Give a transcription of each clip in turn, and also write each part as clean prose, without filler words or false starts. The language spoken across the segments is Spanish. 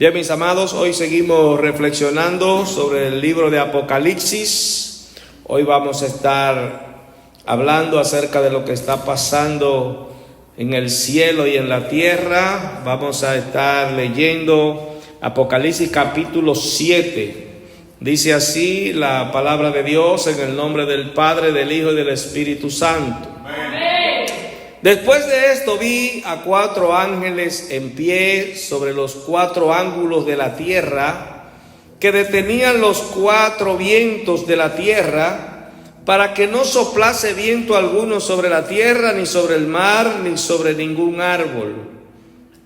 Bien, mis amados, hoy seguimos reflexionando sobre el libro de Apocalipsis. Hoy vamos a estar hablando acerca de lo que está pasando en el cielo y en la tierra. Vamos a estar leyendo Apocalipsis capítulo 7. Dice así la palabra de Dios en el nombre del Padre, del Hijo y del Espíritu Santo. Amén. Después de esto vi a 4 ángeles en pie sobre los 4 ángulos de la tierra, que detenían los 4 vientos de la tierra, para que no soplase viento alguno sobre la tierra, ni sobre el mar, ni sobre ningún árbol.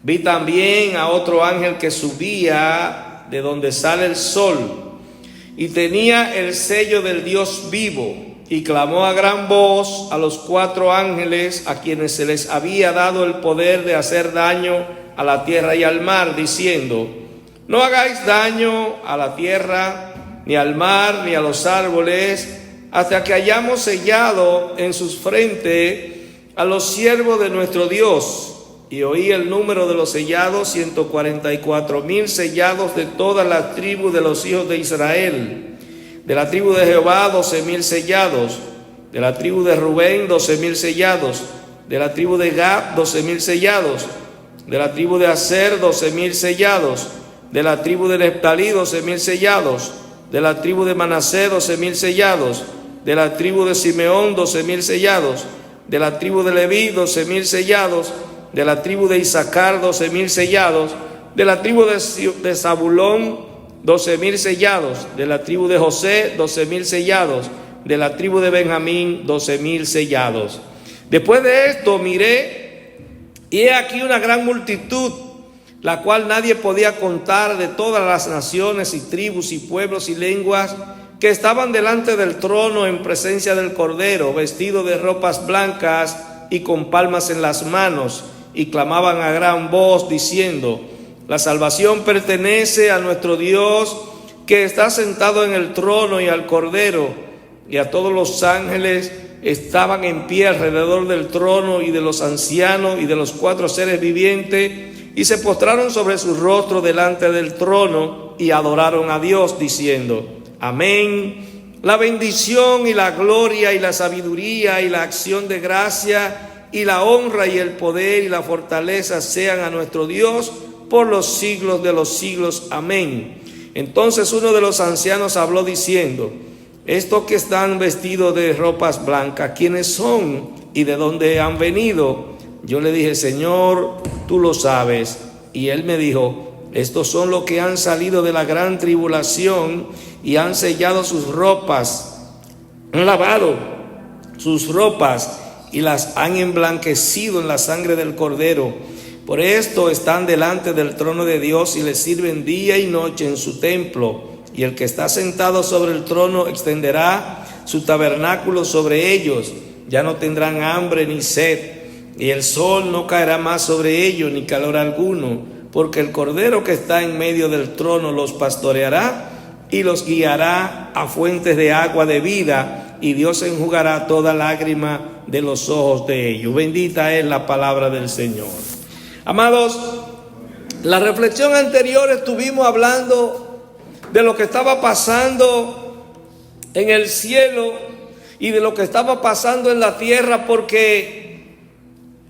Vi también a otro ángel que subía de donde sale el sol, y tenía el sello del Dios vivo, y clamó a gran voz a los 4 ángeles a quienes se les había dado el poder de hacer daño a la tierra y al mar, diciendo: no hagáis daño a la tierra, ni al mar, ni a los árboles, hasta que hayamos sellado en sus frentes a los siervos de nuestro Dios. Y oí el número de los sellados, 144,000 sellados de todas las tribus de los hijos de Israel. De la tribu de Jehová, 12,000 sellados. De la tribu de Rubén, 12,000 sellados. De la tribu de Gad, 12,000 sellados. De la tribu de Aser, 12,000 sellados. De la tribu de Neftalí, 12,000 sellados. De la tribu de Manasés, 12,000 sellados. De la tribu de Simeón, 12,000 sellados. De la tribu de Leví, 12,000 sellados. De la tribu de Isaacar, 12,000 sellados. De la tribu de Zabulón, 12,000 sellados. De la tribu de José, 12,000 sellados. De la tribu de Benjamín, 12,000 sellados. Después de esto miré, y he aquí una gran multitud, la cual nadie podía contar, de todas las naciones y tribus y pueblos y lenguas, que estaban delante del trono en presencia del Cordero, vestidos de ropas blancas y con palmas en las manos, y clamaban a gran voz diciendo: la salvación pertenece a nuestro Dios, que está sentado en el trono, y al Cordero. Y a todos los ángeles estaban en pie alrededor del trono, y de los ancianos y de los 4 seres vivientes, y se postraron sobre su rostro delante del trono y adoraron a Dios diciendo: amén. La bendición y la gloria y la sabiduría y la acción de gracia y la honra y el poder y la fortaleza sean a nuestro Dios por los siglos de los siglos. Amén. Entonces uno de los ancianos habló diciendo: estos que están vestidos de ropas blancas, ¿quiénes son y de dónde han venido? Yo le dije: Señor, tú lo sabes. Y él me dijo: estos son los que han salido de la gran tribulación y han sellado sus ropas, han lavado sus ropas y las han emblanquecido en la sangre del Cordero. Por esto están delante del trono de Dios y le sirven día y noche en su templo. Y el que está sentado sobre el trono extenderá su tabernáculo sobre ellos. Ya no tendrán hambre ni sed, y el sol no caerá más sobre ellos, ni calor alguno, porque el Cordero que está en medio del trono los pastoreará y los guiará a fuentes de agua de vida, y Dios enjugará toda lágrima de los ojos de ellos. Bendita es la palabra del Señor. Amados, la reflexión anterior estuvimos hablando de lo que estaba pasando en el cielo y de lo que estaba pasando en la tierra, porque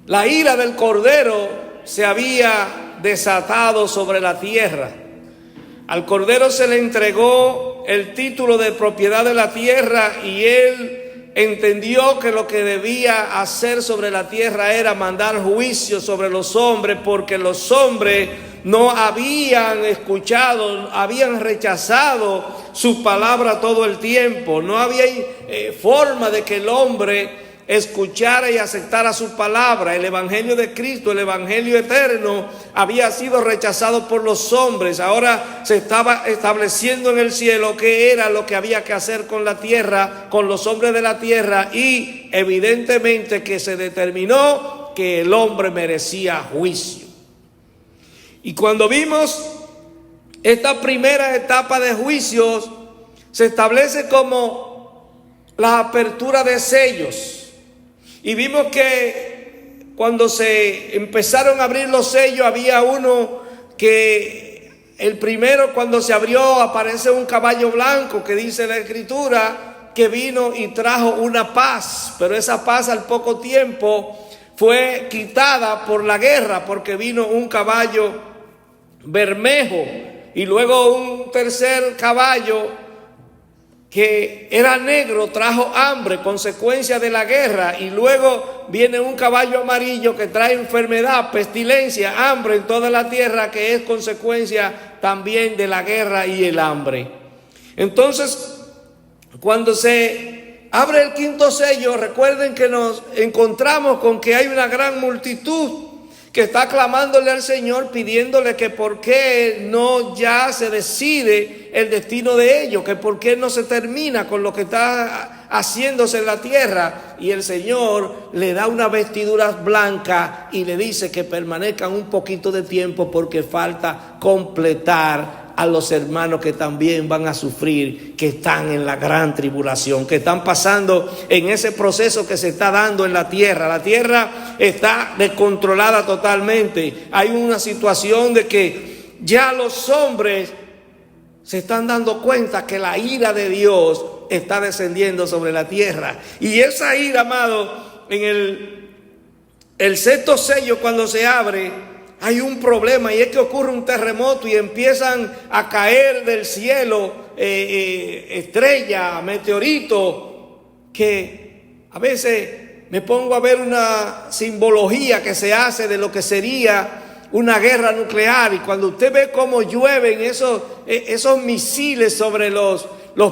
la ira del Cordero se había desatado sobre la tierra. Al Cordero se le entregó el título de propiedad de la tierra, y él entendió que lo que debía hacer sobre la tierra era mandar juicio sobre los hombres, porque los hombres no habían escuchado, habían rechazado su palabra todo el tiempo. No había forma de que el hombre escuchara y aceptara su palabra. El evangelio de Cristo, el evangelio eterno, había sido rechazado por los hombres. Ahora se estaba estableciendo en el cielo qué era lo que había que hacer con la tierra, con los hombres de la tierra, y evidentemente que se determinó que el hombre merecía juicio. Y cuando vimos esta primera etapa de juicios, se establece como la apertura de sellos. Y vimos que cuando se empezaron a abrir los sellos, había uno que el primero, cuando se abrió, aparece un caballo blanco que dice la Escritura que vino y trajo una paz, pero esa paz al poco tiempo fue quitada por la guerra, porque vino un caballo bermejo y luego un tercer caballo que era negro, trajo hambre, consecuencia de la guerra, y luego viene un caballo amarillo que trae enfermedad, pestilencia, hambre en toda la tierra, que es consecuencia también de la guerra y el hambre. Entonces, cuando se abre el quinto sello, recuerden que nos encontramos con que hay una gran multitud que está clamándole al Señor, pidiéndole que por qué no ya se decide el destino de ellos, que por qué no se termina con lo que está haciéndose en la tierra. Y el Señor le da unas vestiduras blancas y le dice que permanezcan un poquito de tiempo, porque falta completar a los hermanos que también van a sufrir, que están en la gran tribulación, que están pasando en ese proceso que se está dando en la tierra. La tierra está descontrolada totalmente. Hay una situación de que ya los hombres se están dando cuenta que la ira de Dios está descendiendo sobre la tierra. Y esa ira, amado, en el sexto sello, cuando se abre, hay un problema, y es que ocurre un terremoto y empiezan a caer del cielo estrellas, meteoritos, que a veces me pongo a ver una simbología que se hace de lo que sería una guerra nuclear. Y cuando usted ve cómo llueven esos misiles sobre los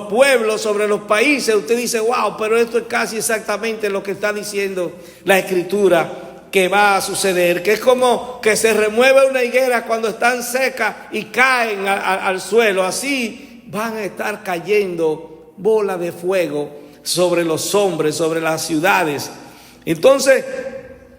pueblos, sobre los países, usted dice, wow, pero esto es casi exactamente lo que está diciendo la Escritura que va a suceder, que es como que se remueve una higuera cuando están secas y caen al suelo. Así van a estar cayendo bolas de fuego sobre los hombres, sobre las ciudades. Entonces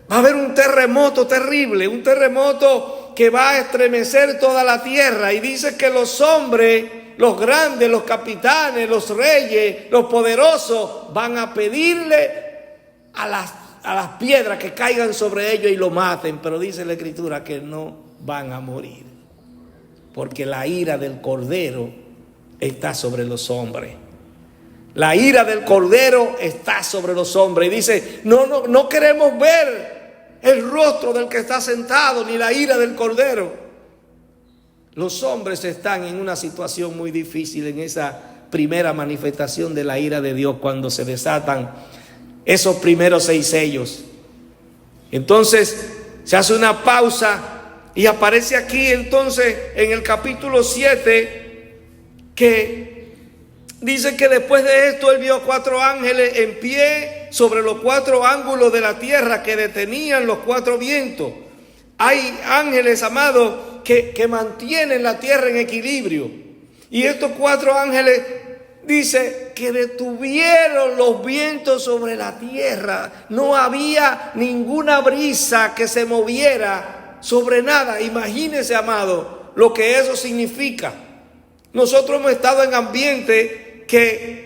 va a haber un terremoto terrible, un terremoto que va a estremecer toda la tierra. Y dice que los hombres, los grandes, los capitanes, los reyes, los poderosos, van a pedirle a las piedras que caigan sobre ellos y lo maten. Pero dice la Escritura que no van a morir, porque la ira del Cordero está sobre los hombres. La ira del Cordero está sobre los hombres. Y dice, no queremos ver el rostro del que está sentado, ni la ira del Cordero. Los hombres están en una situación muy difícil en esa primera manifestación de la ira de Dios, cuando se desatan esos primeros 6 sellos. Entonces se hace una pausa y aparece aquí entonces en el capítulo 7 que dice que después de esto él vio 4 ángeles en pie sobre los 4 ángulos de la tierra, que detenían los 4 vientos. Hay ángeles, amados, que mantienen la tierra en equilibrio. Y estos 4 ángeles dice que detuvieron los vientos sobre la tierra. No había ninguna brisa que se moviera sobre nada. Imagínense, amado, lo que eso significa. Nosotros hemos estado en ambiente que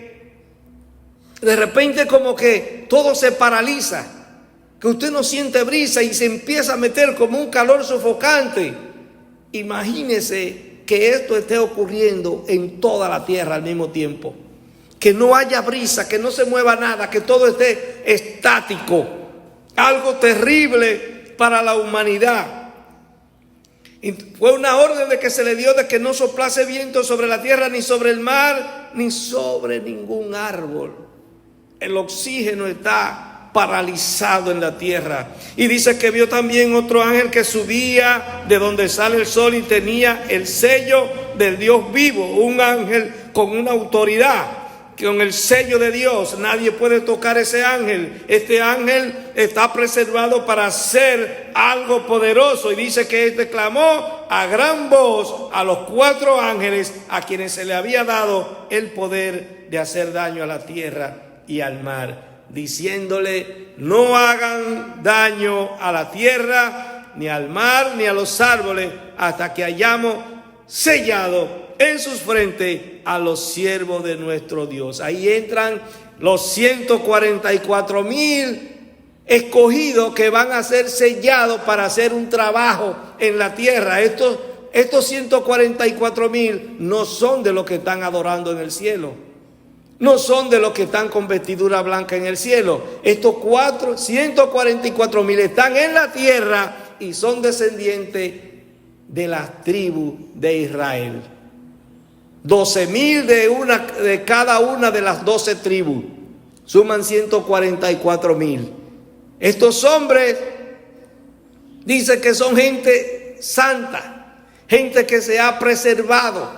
de repente como que todo se paraliza, que usted no siente brisa y se empieza a meter como un calor sofocante. Imagínese que esto esté ocurriendo en toda la tierra al mismo tiempo, que no haya brisa, que no se mueva nada, que todo esté estático. Algo terrible para la humanidad. Y fue una orden de que se le dio de que no soplase viento sobre la tierra, ni sobre el mar, ni sobre ningún árbol. El oxígeno está paralizado en la tierra. Y dice que vio también otro ángel que subía de donde sale el sol y tenía el sello del Dios vivo. Un ángel con una autoridad, con el sello de Dios. Nadie puede tocar ese ángel. Este ángel está preservado para hacer algo poderoso. Y dice que este clamó a gran voz a los 4 ángeles a quienes se le había dado el poder de hacer daño a la tierra y al mar, diciéndole, no hagan daño a la tierra, ni al mar, ni a los árboles, hasta que hayamos sellado en sus frentes a los siervos de nuestro Dios. Ahí entran los 144,000 escogidos que van a ser sellados para hacer un trabajo en la tierra. Estos estos 144,000 no son de los que están adorando en el cielo. No son de los que están con vestidura blanca en el cielo. Estos 144,000 están en la tierra y son descendientes de las tribus de Israel. 12,000 de cada una de las 12 tribus. Suman 144,000. Estos hombres dicen que son gente santa, gente que se ha preservado,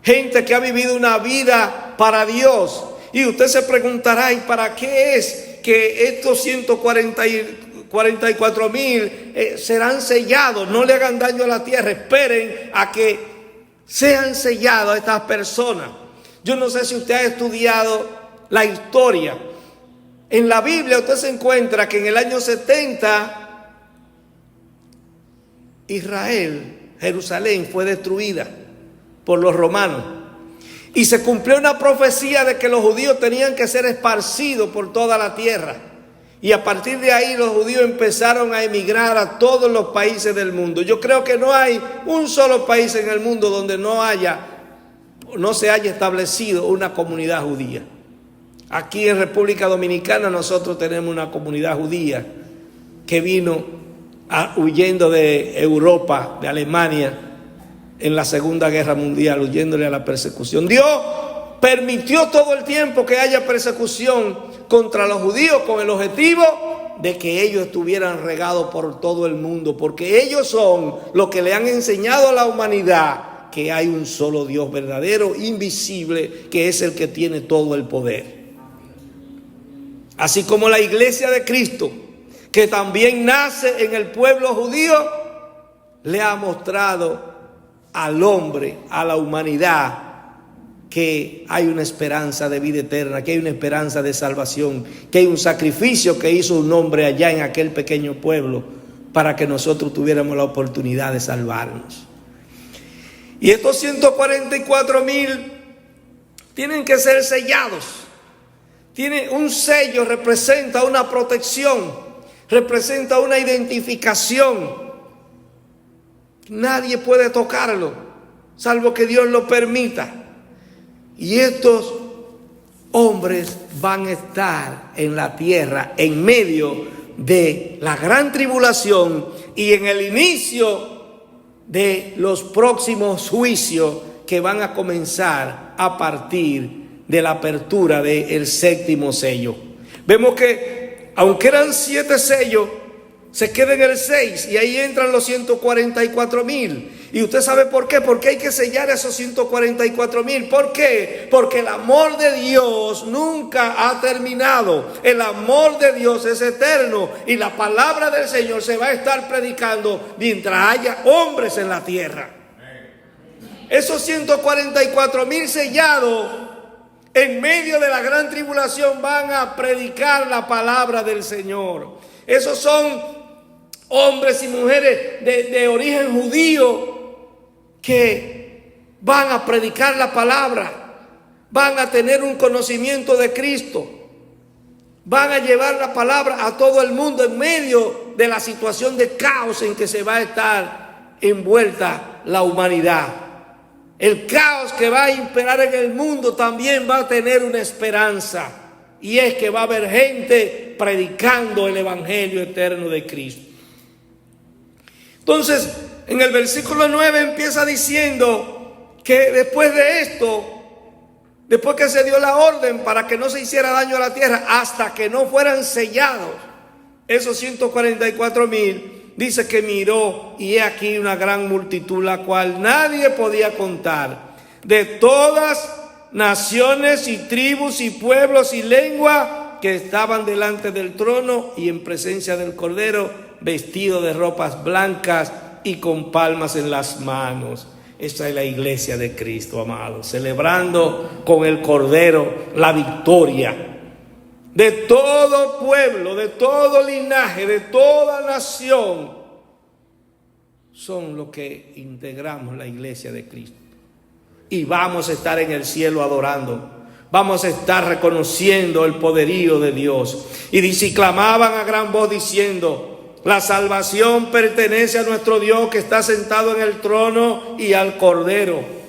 gente que ha vivido una vida para Dios. Y usted se preguntará, ¿y para qué es que estos 144,000 serán sellados? No le hagan daño a la tierra, esperen a que sean sellados estas personas. Yo no sé si usted ha estudiado la historia. En la Biblia usted se encuentra que en el año 70 Jerusalén fue destruida por los romanos. Y se cumplió una profecía de que los judíos tenían que ser esparcidos por toda la tierra. Y a partir de ahí los judíos empezaron a emigrar a todos los países del mundo. Yo creo que no hay un solo país en el mundo donde no se haya establecido una comunidad judía. Aquí en República Dominicana nosotros tenemos una comunidad judía que vino huyendo de Europa, de Alemania, en la Segunda Guerra Mundial, huyéndole a la persecución. Dios permitió todo el tiempo que haya persecución contra los judíos con el objetivo de que ellos estuvieran regados por todo el mundo, porque ellos son los que le han enseñado a la humanidad que hay un solo Dios verdadero, invisible, que es el que tiene todo el poder. Así como la iglesia de Cristo, que también nace en el pueblo judío, le ha mostrado al hombre, a la humanidad, que hay una esperanza de vida eterna, que hay una esperanza de salvación, que hay un sacrificio que hizo un hombre allá en aquel pequeño pueblo para que nosotros tuviéramos la oportunidad de salvarnos. Y estos 144,000 tienen que ser sellados. Un sello representa una protección, representa una identificación. Nadie puede tocarlo, salvo que Dios lo permita. Y estos hombres van a estar en la tierra en medio de la gran tribulación y en el inicio de los próximos juicios que van a comenzar a partir de la apertura del séptimo sello. Vemos que aunque eran 7 sellos, se queda en el 6 y ahí entran los 144,000. ¿Y usted sabe por qué? Porque hay que sellar esos 144,000. ¿Por qué? Porque el amor de Dios nunca ha terminado. El amor de Dios es eterno y la palabra del Señor se va a estar predicando mientras haya hombres en la tierra. Esos 144,000 sellados en medio de la gran tribulación van a predicar la palabra del Señor. Esos son hombres y mujeres de origen judío que van a predicar la palabra, van a tener un conocimiento de Cristo, van a llevar la palabra a todo el mundo en medio de la situación de caos en que se va a estar envuelta la humanidad. El caos que va a imperar en el mundo también va a tener una esperanza, y es que va a haber gente predicando el evangelio eterno de Cristo. Entonces, en el versículo 9 empieza diciendo que después de esto, después que se dio la orden para que no se hiciera daño a la tierra, hasta que no fueran sellados esos 144,000, dice que miró y he aquí una gran multitud, la cual nadie podía contar, de todas naciones y tribus y pueblos y lenguas, que estaban delante del trono y en presencia del Cordero, vestidos de ropas blancas y con palmas en las manos. Esta es la iglesia de Cristo, amados, celebrando con el Cordero la victoria. De todo pueblo, de todo linaje, de toda nación, son los que integramos la iglesia de Cristo. Y vamos a estar en el cielo adorando. Vamos a estar reconociendo el poderío de Dios. Y dice, clamaban a gran voz diciendo, La salvación pertenece a nuestro Dios que está sentado en el trono y al Cordero.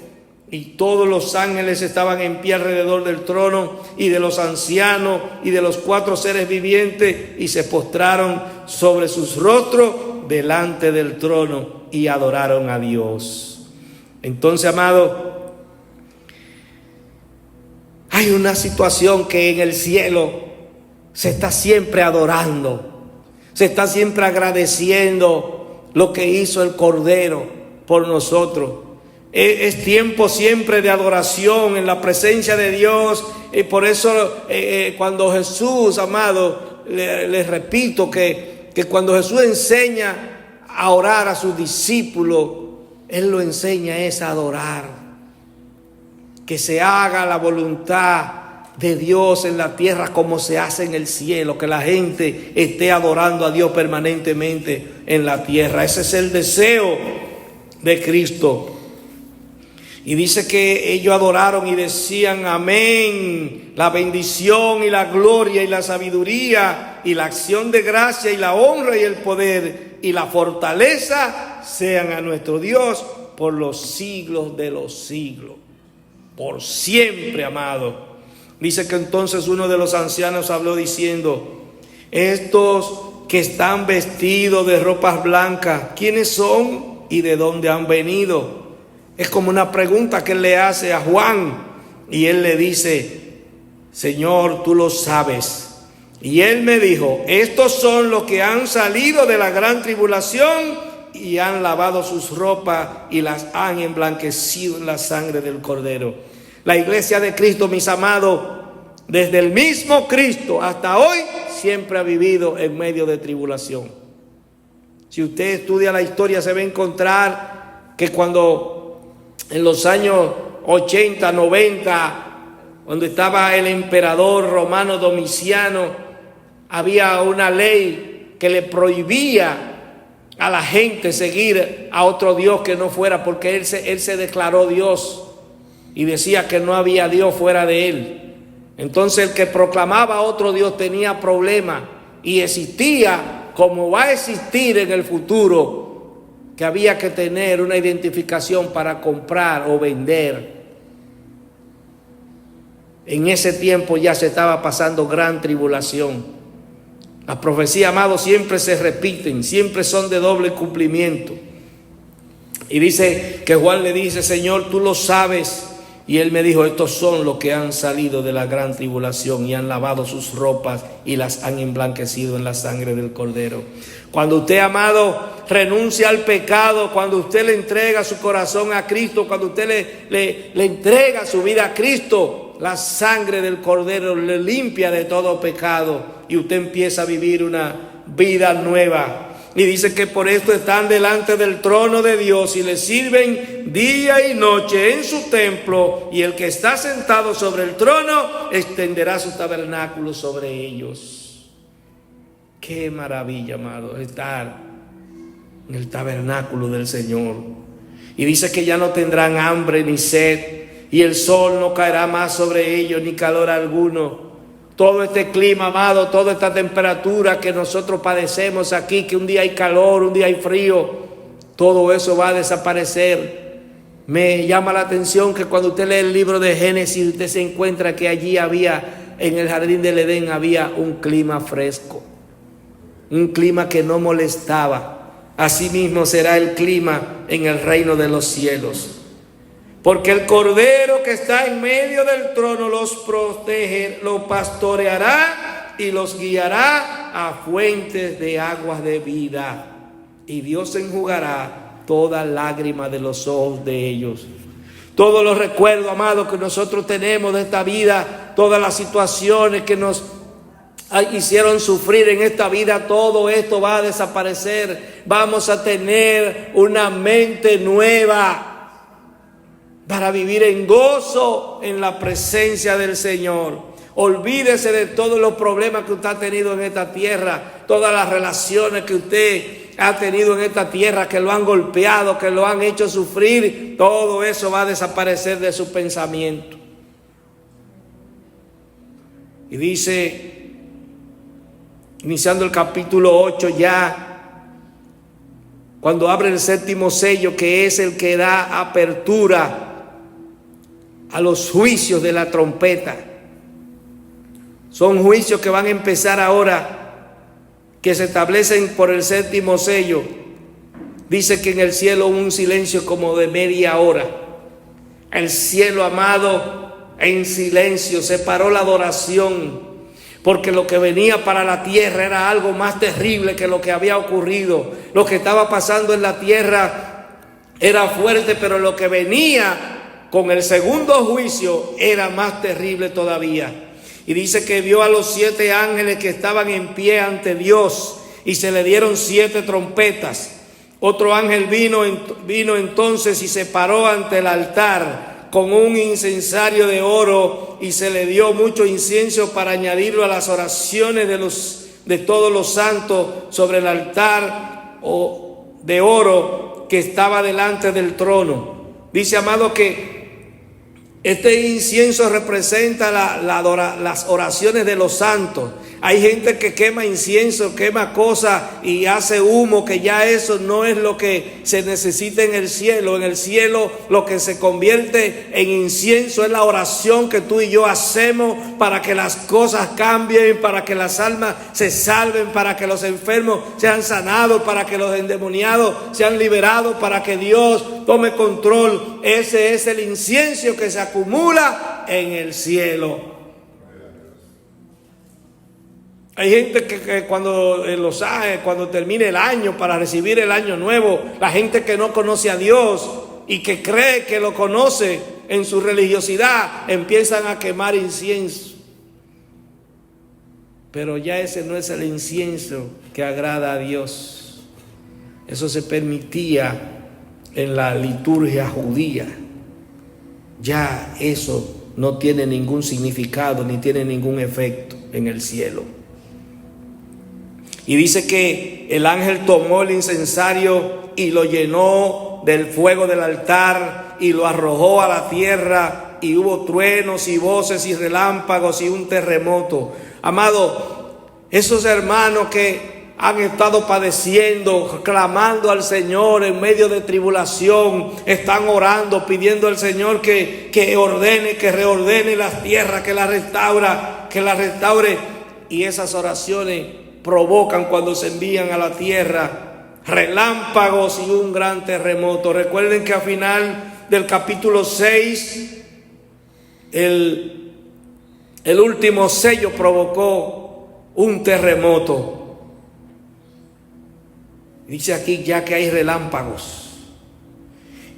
Y todos los ángeles estaban en pie alrededor del trono y de los ancianos y de los 4 seres vivientes y se postraron sobre sus rostros delante del trono y adoraron a Dios. Entonces, amado, hay una situación que en el cielo se está siempre adorando, se está siempre agradeciendo lo que hizo el Cordero por nosotros. Es tiempo siempre de adoración en la presencia de Dios. Y por eso cuando Jesús, amado, les repito que cuando Jesús enseña a orar a sus discípulos, Él lo enseña es a adorar. Que se haga la voluntad de Dios en la tierra como se hace en el cielo. Que la gente esté adorando a Dios permanentemente en la tierra. Ese es el deseo de Cristo. Y dice que ellos adoraron y decían amén, la bendición y la gloria y la sabiduría y la acción de gracia y la honra y el poder y la fortaleza sean a nuestro Dios por los siglos de los siglos. Por siempre, amado. Dice que entonces uno de los ancianos habló diciendo: estos que están vestidos de ropas blancas, ¿quiénes son y de dónde han venido? Es como una pregunta que él le hace a Juan y él le dice: Señor, tú lo sabes. Y él me dijo: estos son los que han salido de la gran tribulación y han lavado sus ropas y las han emblanquecido en la sangre del Cordero. La iglesia de Cristo, mis amados, desde el mismo Cristo hasta hoy, siempre ha vivido en medio de tribulación. Si usted estudia la historia, se va a encontrar que cuando en los años 80, 90, cuando estaba el emperador romano Domiciano, había una ley que le prohibía a la gente seguir a otro Dios que no fuera, porque él se declaró Dios y decía que no había Dios fuera de él. Entonces el que proclamaba a otro Dios tenía problemas y existía, como va a existir en el futuro, que había que tener una identificación para comprar o vender. En ese tiempo ya se estaba pasando gran tribulación. Las profecías, amados, siempre se repiten, siempre son de doble cumplimiento. Y dice que Juan le dice: Señor, tú lo sabes. Y él me dijo: estos son los que han salido de la gran tribulación y han lavado sus ropas y las han emblanquecido en la sangre del Cordero. Cuando usted, amado, renuncia al pecado, cuando usted le entrega su corazón a Cristo, cuando usted le entrega su vida a Cristo, la sangre del Cordero le limpia de todo pecado y usted empieza a vivir una vida nueva. Y dice que por esto están delante del trono de Dios y le sirven día y noche en su templo, y el que está sentado sobre el trono extenderá su tabernáculo sobre ellos. Qué maravilla, amado, estar en el tabernáculo del Señor. Y dice que ya no tendrán hambre ni sed, y el sol no caerá más sobre ellos, ni calor alguno. Todo este clima, amado, toda esta temperatura que nosotros padecemos aquí, que un día hay calor, un día hay frío, todo eso va a desaparecer. Me llama la atención que cuando usted lee el libro de Génesis, usted se encuentra que allí había, en el jardín del Edén, había un clima fresco, un clima que no molestaba. Así mismo será el clima en el reino de los cielos. Porque el Cordero que está en medio del trono los protege, los pastoreará y los guiará a fuentes de aguas de vida. Y Dios enjugará toda lágrima de los ojos de ellos. Todos los recuerdos, amados, que nosotros tenemos de esta vida, todas las situaciones que nos hicieron sufrir en esta vida, todo esto va a desaparecer. Vamos a tener una mente nueva para vivir en gozo en la presencia del Señor. Olvídese de todos los problemas que usted ha tenido en esta tierra, todas las relaciones que usted ha tenido en esta tierra, que lo han golpeado, que lo han hecho sufrir. Todo eso va a desaparecer de su pensamiento. Y dice, iniciando el capítulo 8 ya, cuando abre el séptimo sello, que es el que da apertura a los juicios de la trompeta. Son juicios que van a empezar ahora, que se establecen por el séptimo sello. Dice que en el cielo hubo un silencio como de media hora. El cielo, amado, en silencio, se paró la adoración, porque lo que venía para la tierra era algo más terrible que lo que había ocurrido. Lo que estaba pasando en la tierra era fuerte, pero lo que venía con el segundo juicio era más terrible todavía. Y dice que vio a los 7 ángeles que estaban en pie ante Dios y se le dieron 7 trompetas. Otro ángel vino entonces y se paró ante el altar con un incensario de oro, y se le dio mucho incienso para añadirlo a las oraciones de todos los santos sobre el altar de oro que estaba delante del trono. Dice, amado, que este incienso representa las oraciones de los santos. Hay gente que quema incienso, quema cosas y hace humo, que ya eso no es lo que se necesita en el cielo. En el cielo lo que se convierte en incienso es la oración que tú y yo hacemos para que las cosas cambien, para que las almas se salven, para que los enfermos sean sanados, para que los endemoniados sean liberados, para que Dios tome control. Ese es el incienso que se acumula en el cielo. Hay gente que cuando cuando termine el año, para recibir el año nuevo, la gente que no conoce a Dios y que cree que lo conoce en su religiosidad, empiezan a quemar incienso. Pero ya ese no es el incienso que agrada a Dios. Eso se permitía en la liturgia judía. Ya eso no tiene ningún significado ni tiene ningún efecto en el cielo. Y dice que el ángel tomó el incensario y lo llenó del fuego del altar y lo arrojó a la tierra, y hubo truenos y voces y relámpagos y un terremoto. Amado, esos hermanos que han estado padeciendo, clamando al Señor en medio de tribulación, están orando, pidiendo al Señor que reordene las tierras, que la restaure, y esas oraciones provocan, cuando se envían a la tierra, relámpagos y un gran terremoto. Recuerden que al final del capítulo 6, el último sello provocó un terremoto. Dice aquí ya que hay relámpagos.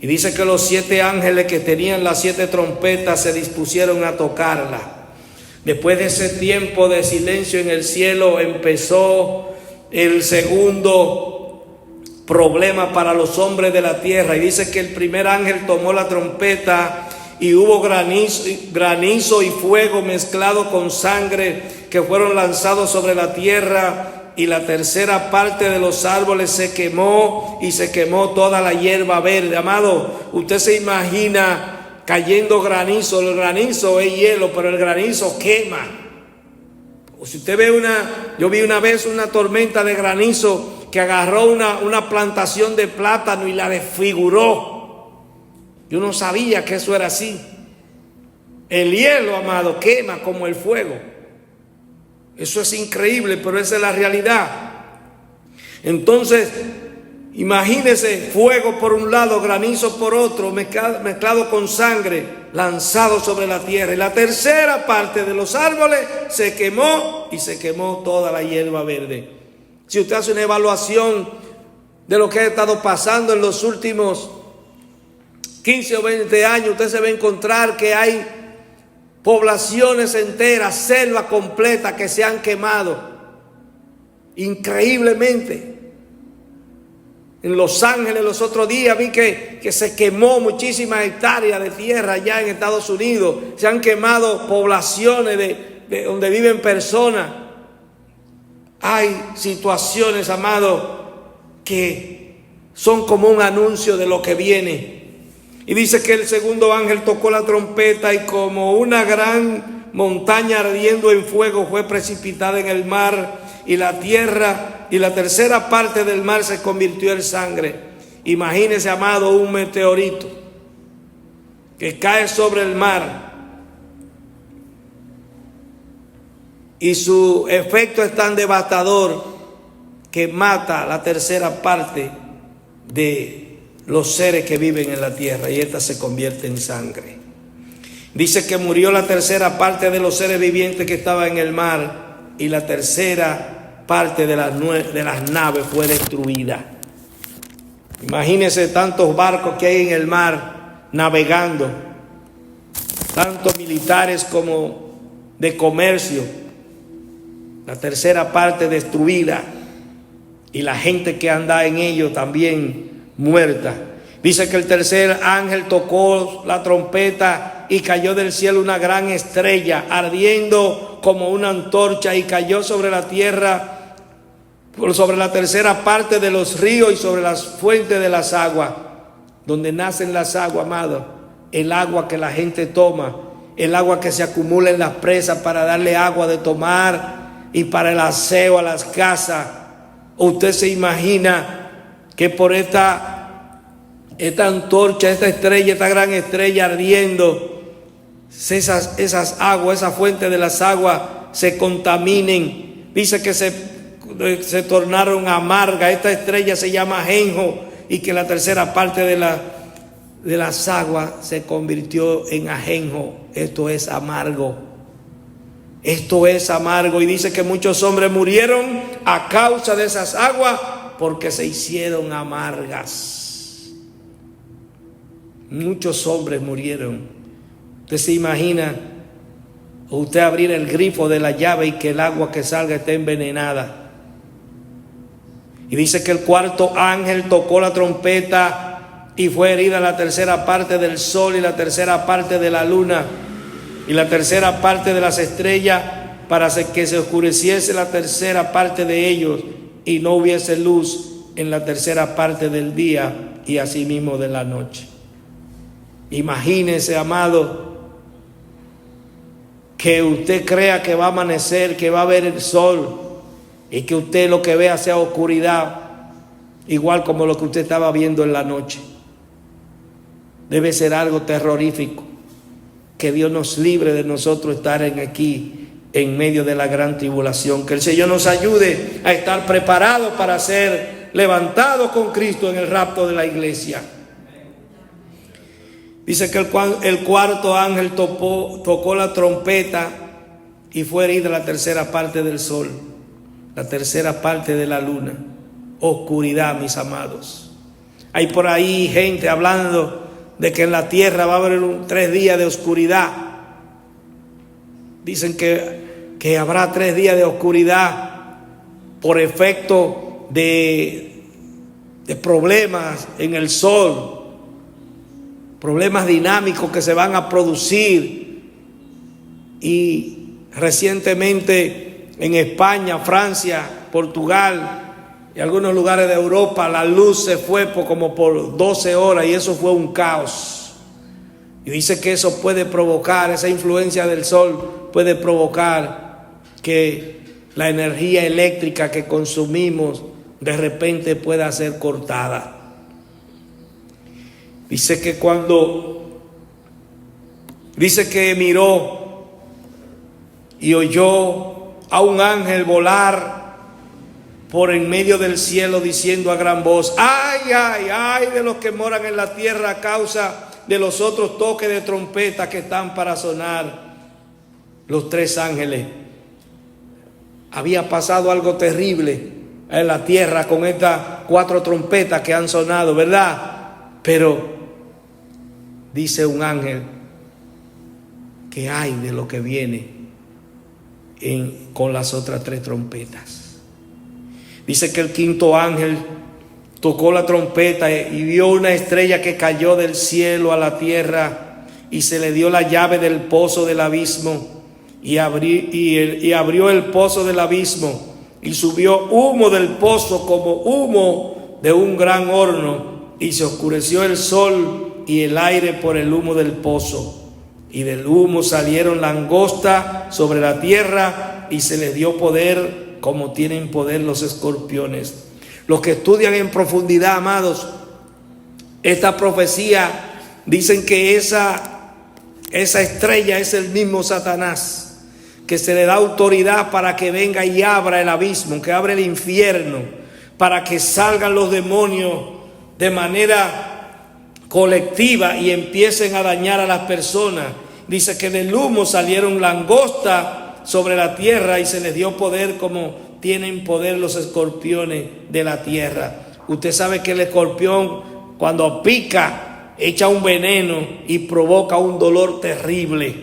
Y dice que los 7 ángeles que tenían las 7 trompetas se dispusieron a tocarla. Después de ese tiempo de silencio en el cielo, empezó el segundo problema para los hombres de la tierra. Y dice que el primer ángel tomó la trompeta y hubo granizo y fuego mezclado con sangre que fueron lanzados sobre la tierra, y la tercera parte de los árboles se quemó, y se quemó toda la hierba verde. Amado, usted se imagina cayendo granizo. El granizo es hielo, pero el granizo quema. O si usted ve yo vi una vez una tormenta de granizo que agarró una plantación de plátano y la desfiguró. Yo no sabía que eso era así. El hielo, amado, quema como el fuego. Eso es increíble, pero esa es la realidad. Entonces, imagínese fuego por un lado, granizo por otro, mezclado con sangre, lanzado sobre la tierra. Y la tercera parte de los árboles se quemó, y se quemó toda la hierba verde. Si usted hace una evaluación de lo que ha estado pasando en los últimos 15 o 20 años, usted se va a encontrar que hay poblaciones enteras, selva completa, que se han quemado increíblemente. En Los Ángeles los otros días vi que se quemó muchísimas hectáreas de tierra allá en Estados Unidos. Se han quemado poblaciones de donde viven personas. Hay situaciones, amado, que son como un anuncio de lo que viene. Y dice que el segundo ángel tocó la trompeta, y como una gran montaña ardiendo en fuego fue precipitada en el mar, y la tierra tercera parte del mar se convirtió en sangre. Imagínese, amado, un meteorito que cae sobre el mar y su efecto es tan devastador que mata la tercera parte de los seres que viven en la tierra, y esta se convierte en sangre. Dice que murió la tercera parte de los seres vivientes que estaban en el mar, y la tercera parte de las naves fue destruida. Imagínense tantos barcos que hay en el mar navegando, tantos militares como de comercio, la tercera parte destruida, y la gente que anda en ellos también muerta. Dice que el tercer ángel tocó la trompeta y cayó del cielo una gran estrella, ardiendo como una antorcha, y cayó sobre la tierra, sobre la tercera parte de los ríos y sobre las fuentes de las aguas, donde nacen las aguas, amado, el agua que la gente toma, el agua que se acumula en las presas para darle agua de tomar y para el aseo a las casas. Usted se imagina que por esta antorcha, esta estrella, esta gran estrella ardiendo, esas aguas, esa fuente de las aguas se contaminen. Dice que se tornaron amargas. Esta estrella se llama ajenjo, y que la tercera parte de las aguas se convirtió en ajenjo. Esto es amargo. Esto es amargo. Y dice que muchos hombres murieron a causa de esas aguas porque se hicieron amargas. Muchos hombres murieron. Usted se imagina usted abrir el grifo de la llave y que el agua que salga esté envenenada. Y dice que el cuarto ángel tocó la trompeta y fue herida la tercera parte del sol y la tercera parte de la luna y la tercera parte de las estrellas, para que se oscureciese la tercera parte de ellos y no hubiese luz en la tercera parte del día y asimismo de la noche. Imagínese, amado, que usted crea que va a amanecer, que va a ver el sol, y que usted lo que vea sea oscuridad, igual como lo que usted estaba viendo en la noche. Debe ser algo terrorífico. Que Dios nos libre de nosotros estar aquí en medio de la gran tribulación. Que el Señor nos ayude a estar preparados para ser levantados con Cristo en el rapto de la iglesia. Dice que el cuarto ángel tocó la trompeta y fue herida la tercera parte del sol, la tercera parte de la luna. Oscuridad, mis amados. Hay por ahí gente hablando de que en la tierra va a haber 3 días de oscuridad. Dicen que habrá 3 días de oscuridad por efecto de problemas en el sol, problemas dinámicos que se van a producir. Y recientemente en España, Francia, Portugal y algunos lugares de Europa, la luz se fue como por 12 horas y eso fue un caos. Y dice que eso puede provocar, esa influencia del sol puede provocar que la energía eléctrica que consumimos de repente pueda ser cortada. Dice que miró y oyó a un ángel volar por en medio del cielo, diciendo a gran voz: ay, ay, ay de los que moran en la tierra a causa de los otros toques de trompeta que están para sonar. Los 3 ángeles. Había pasado algo terrible en la tierra con estas 4 trompetas que han sonado, ¿verdad? Pero dice un ángel que hay de lo que viene con las otras 3 trompetas. Dice que el quinto ángel tocó la trompeta y vio una estrella que cayó del cielo a la tierra, y se le dio la llave del pozo del abismo, y abrió el pozo del abismo, y subió humo del pozo como humo de un gran horno, y se oscureció el sol y el aire por el humo del pozo, y del humo salieron langostas sobre la tierra, y se les dio poder como tienen poder los escorpiones. Los que estudian en profundidad, amados, esta profecía, dicen que esa estrella es el mismo Satanás, que se le da autoridad para que venga y abra el abismo, que abra el infierno, para que salgan los demonios de manera colectiva y empiecen a dañar a las personas. Dice que del humo salieron langostas sobre la tierra y se les dio poder como tienen poder los escorpiones de la tierra. Usted sabe que el escorpión, cuando pica, echa un veneno y provoca un dolor terrible.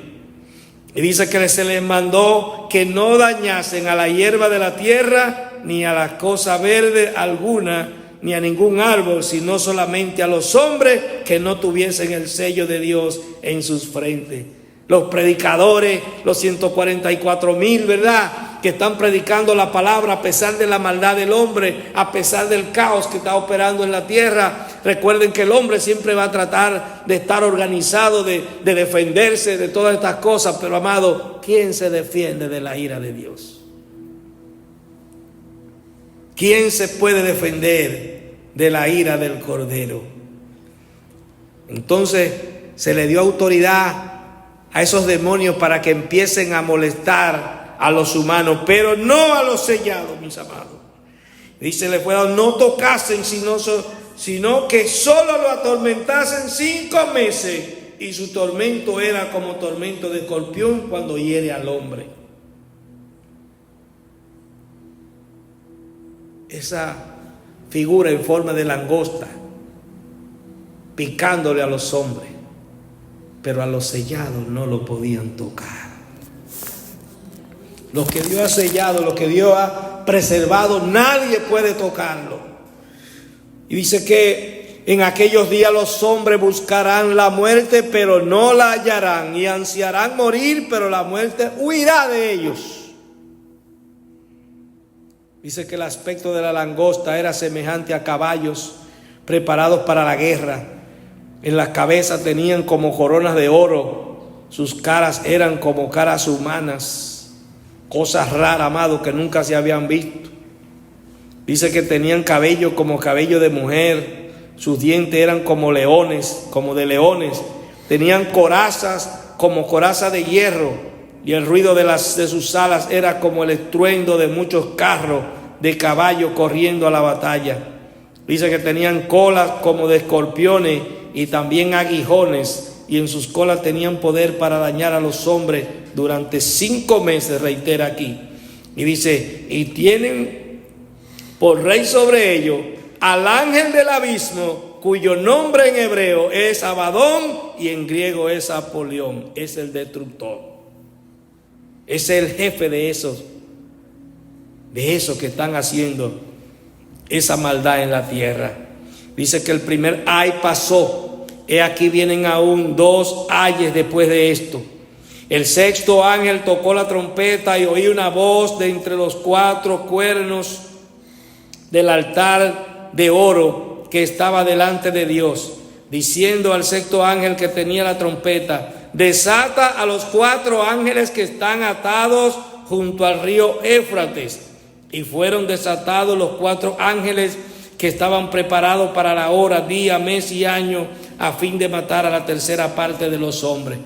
Y dice que se les mandó que no dañasen a la hierba de la tierra, ni a la cosa verde alguna, ni a ningún árbol, sino solamente a los hombres que no tuviesen el sello de Dios en sus frentes. Los predicadores, los 144,000, ¿verdad?, que están predicando la palabra a pesar de la maldad del hombre, a pesar del caos que está operando en la tierra. Recuerden que el hombre siempre va a tratar de estar organizado, de defenderse de todas estas cosas. Pero, amado, ¿quién se defiende de la ira de Dios? ¿Quién se puede defender de la ira del Cordero? Entonces se le dio autoridad a esos demonios para que empiecen a molestar a los humanos, pero no a los sellados, mis amados. Dice, le fue dado, no tocasen, sino que solo lo atormentasen 5 meses, y su tormento era como tormento de escorpión cuando hiere al hombre. Esa figura en forma de langosta, picándole a los hombres, pero a los sellados no lo podían tocar. Los que Dios ha sellado, los que Dios ha preservado, nadie puede tocarlo. Y dice que en aquellos días los hombres buscarán la muerte, pero no la hallarán, y ansiarán morir, pero la muerte huirá de ellos. Dice que el aspecto de la langosta era semejante a caballos preparados para la guerra. En las cabezas tenían como coronas de oro, sus caras eran como caras humanas. Cosas raras, amado, que nunca se habían visto. Dice que tenían cabello como cabello de mujer, sus dientes eran como leones, como de leones. Tenían corazas como coraza de hierro, y el ruido de sus alas era como el estruendo de muchos carros de caballo corriendo a la batalla. Dice que tenían colas como de escorpiones y también aguijones, y en sus colas tenían poder para dañar a los hombres durante 5 meses, reitera aquí. Y dice, y tienen por rey sobre ellos al ángel del abismo, cuyo nombre en hebreo es Abadón y en griego es Apolión. Es el destructor, es el jefe de esos que están haciendo esa maldad en la tierra. Dice que el primer ay pasó. He aquí vienen aún 2 ayes después de esto. El 6º ángel tocó la trompeta y oí una voz de entre los 4 cuernos del altar de oro que estaba delante de Dios, diciendo al 6º ángel que tenía la trompeta, desata a los 4 ángeles que están atados junto al río Éufrates. Y fueron desatados los 4 ángeles que estaban preparados para la hora, día, mes y año, a fin de matar a la tercera parte de los hombres.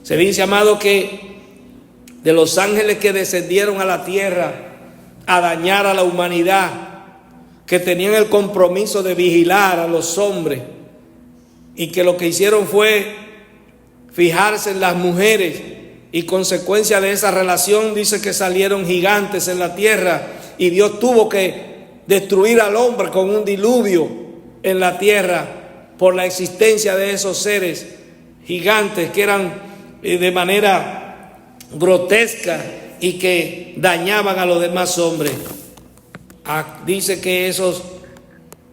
Se dice, amado, que de los ángeles que descendieron a la tierra a dañar a la humanidad, que tenían el compromiso de vigilar a los hombres, y que lo que hicieron fue fijarse en las mujeres, y consecuencia de esa relación dice que salieron gigantes en la tierra, y Dios tuvo que destruir al hombre con un diluvio en la tierra por la existencia de esos seres gigantes que eran de manera grotesca y que dañaban a los demás hombres. Dice que esos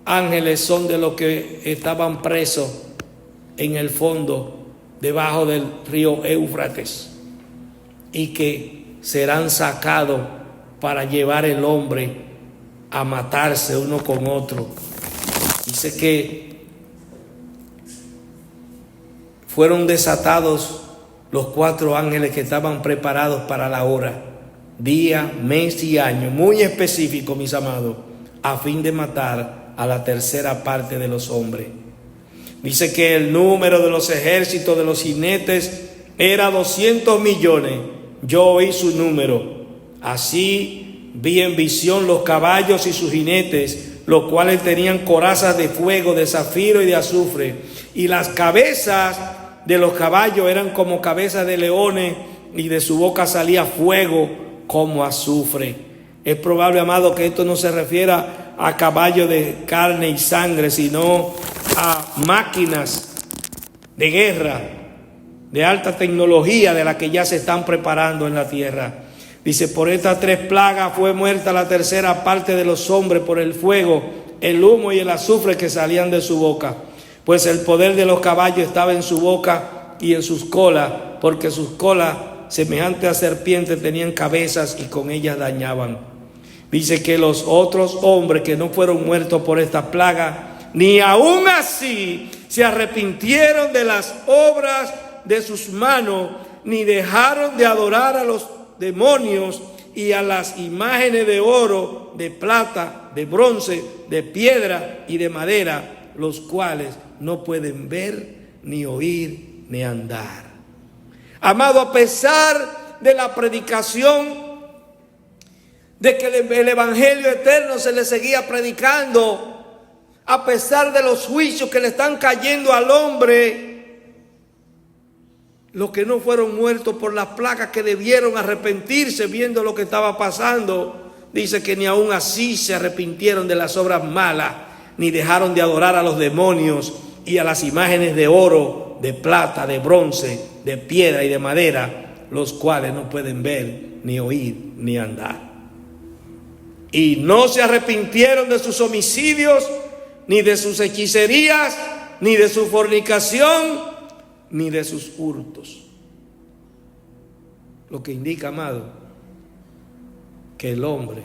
ángeles son de los que estaban presos en el fondo, debajo del río Éufrates, y que serán sacados para llevar el hombre a matarse uno con otro. Dice que fueron desatados los 4 ángeles que estaban preparados para la hora. día, mes y año, muy específico, mis amados, a fin de matar a la tercera parte de los hombres. Dice que el número de los ejércitos de los jinetes era 200 millones. Yo oí su número. Así vi en visión los caballos y sus jinetes, los cuales tenían corazas de fuego, de zafiro y de azufre. Y las cabezas de los caballos eran como cabezas de leones, y de su boca salía fuego como azufre. Es probable, amado, que esto no se refiera a caballos de carne y sangre, sino a máquinas de guerra de alta tecnología, de la que ya se están preparando en la tierra. Dice: por estas 3 plagas fue muerta la tercera parte de los hombres por el fuego, el humo y el azufre que salían de su boca. Pues el poder de los caballos estaba en su boca y en sus colas, porque sus colas, semejantes a serpientes, tenían cabezas y con ellas dañaban. Dice que los otros hombres que no fueron muertos por esta plaga, ni aún así se arrepintieron de las obras de sus manos, ni dejaron de adorar a los demonios y a las imágenes de oro, de plata, de bronce, de piedra y de madera, los cuales no pueden ver, ni oír, ni andar. Amado, a pesar de la predicación, de que el evangelio eterno se le seguía predicando, a pesar de los juicios que le están cayendo al hombre, los que no fueron muertos por las plagas, que debieron arrepentirse viendo lo que estaba pasando, dice que ni aún así se arrepintieron de las obras malas, ni dejaron de adorar a los demonios y a las imágenes de oro, de plata, de bronce, de piedra y de madera, los cuales no pueden ver, ni oír, ni andar. Y no se arrepintieron de sus homicidios, ni de sus hechicerías, ni de su fornicación, ni de sus hurtos. Lo que indica, amado, que el hombre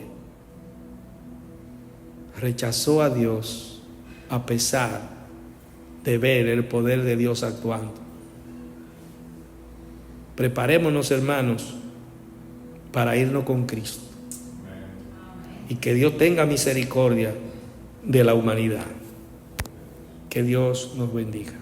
rechazó a Dios a pesar de ver el poder de Dios actuando. Preparémonos, hermanos, para irnos con Cristo. Y que Dios tenga misericordia de la humanidad. Que Dios nos bendiga.